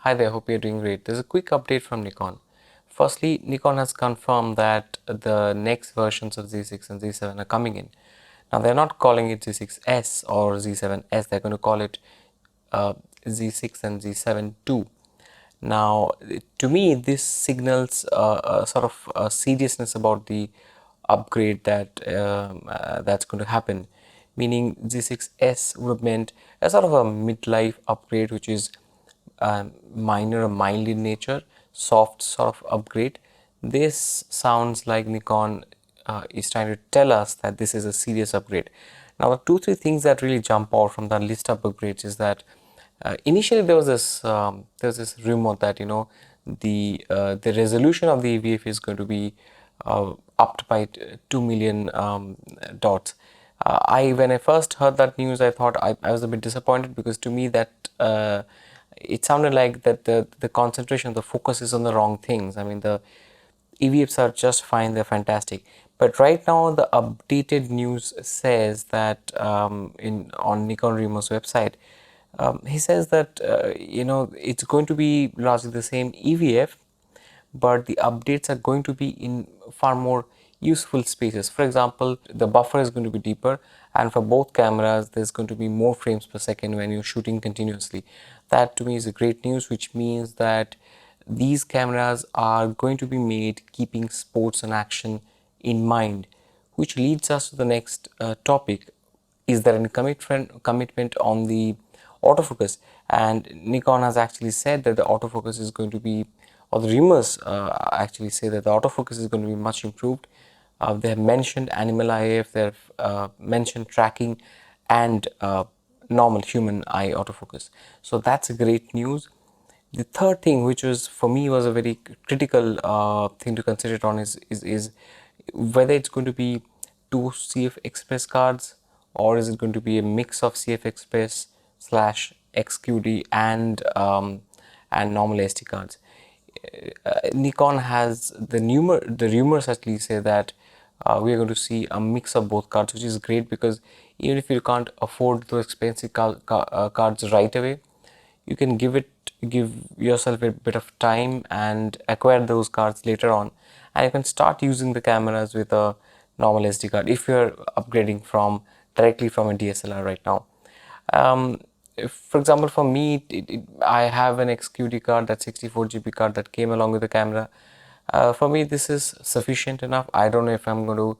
Hi there, hope you're doing great. There's a quick update from Nikon. Firstly, Nikon has confirmed that the next versions of Z6 and Z7 are coming in. Now, they're not calling it Z6S or Z7S, they're going to call it Z6 and Z7 II. Now, to me, this signals a sort of seriousness about the upgrade that's going to happen. Meaning, Z6S would have meant a sort of a midlife upgrade, which is minor or mild in nature, soft sort of upgrade. This sounds like Nikon is trying to tell us that this is a serious upgrade. Now, the three things that really jump out from the list of upgrades is that initially there was this rumor that the resolution of the EVF is going to be upped by 2 million dots. When I first heard that news, I thought I was a bit disappointed, because to me that it sounded like that the concentration, the focus is on the wrong things. I mean, the EVFs are just fine, they're fantastic. But right now, the updated news says that on Nikon Remo's website, he says that it's going to be largely the same EVF, but the updates are going to be in far more useful spaces. For example, the buffer is going to be deeper, and for both cameras there's going to be more frames per second when you're shooting continuously. That to me is a great news, which means that these cameras are going to be made keeping sports and action in mind, which leads us to the next topic. Is there any commitment on the autofocus? And Nikon has actually said that the autofocus is going to be, or the rumors actually say that the autofocus is going to be much improved. They have mentioned animal IF, they have mentioned tracking, and normal human eye autofocus. So that's a great news. The third thing, which was for me was a very critical thing to consider on, is whether it's going to be two CF Express cards, or is it going to be a mix of CF Express slash XQD and normal SD cards. Nikon has the rumors actually say that we are going to see a mix of both cards, which is great, because even if you can't afford those expensive cards right away, you can give yourself a bit of time and acquire those cards later on, and you can start using the cameras with a normal SD card if you're upgrading from directly from a DSLR right now. For example, for me, I have an XQD card, that 64 GB card that came along with the camera. For me, this is sufficient enough. I don't know if I'm going to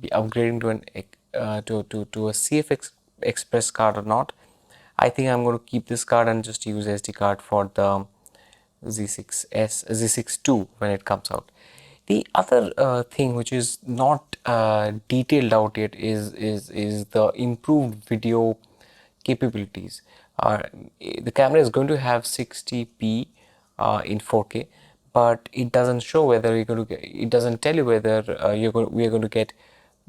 be upgrading to to a CF Express card or not. I think I'm going to keep this card and just use SD card for the Z6S, Z6 II when it comes out. The other thing which is not detailed out yet is the improved video capabilities. The camera is going to have 60p in 4K, but it doesn't show whether you're going to get, it doesn't tell you whether we are going to get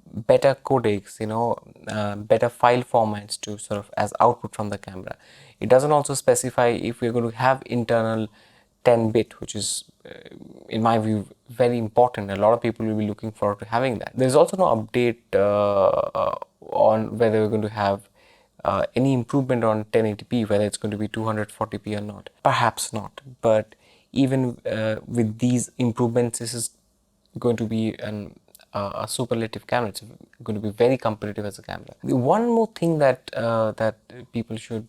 better codecs, better file formats to sort of as output from the camera. It doesn't also specify if we're going to have internal 10-bit, which is in my view very important. A lot of people will be looking forward to having that. There's also no update on whether we're going to have any improvement on 1080p, whether it's going to be 240p or not. Perhaps not, but even with these improvements, this is going to be a superlative camera. It's going to be very competitive as a camera. One more thing that that people should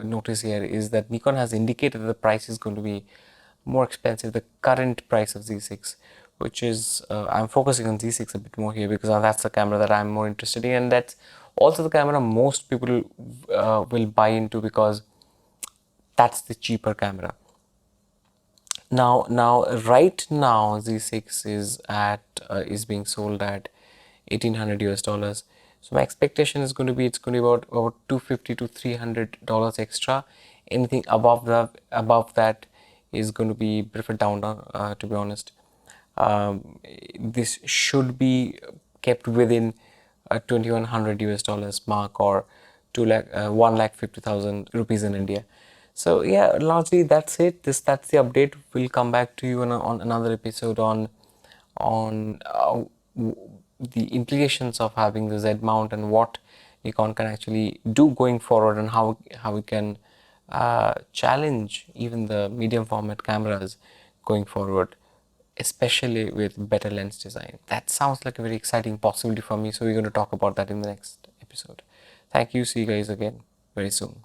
notice here is that Nikon has indicated that the price is going to be more expensive. The current price of Z6, which is I'm focusing on Z6 a bit more here, because that's the camera that I'm more interested in, and that's also the camera most people will buy into, because that's the cheaper camera. Now, right now, Z6 is being sold at $1,800 US. So my expectation is going to be, it's going to be about $250 to $300 extra. Anything above that is going to be preferred down, to be honest. This should be kept within a 2,100 US mark, or 1,50,000 rupees in India. So yeah, largely that's it. That's the update. We'll come back to you on another episode on the implications of having the Z mount and what Nikon can actually do going forward, and how we can challenge even the medium format cameras going forward, especially with better lens design. That sounds like a very exciting possibility for me. So we're going to talk about that in the next episode. Thank you. See you guys again very soon.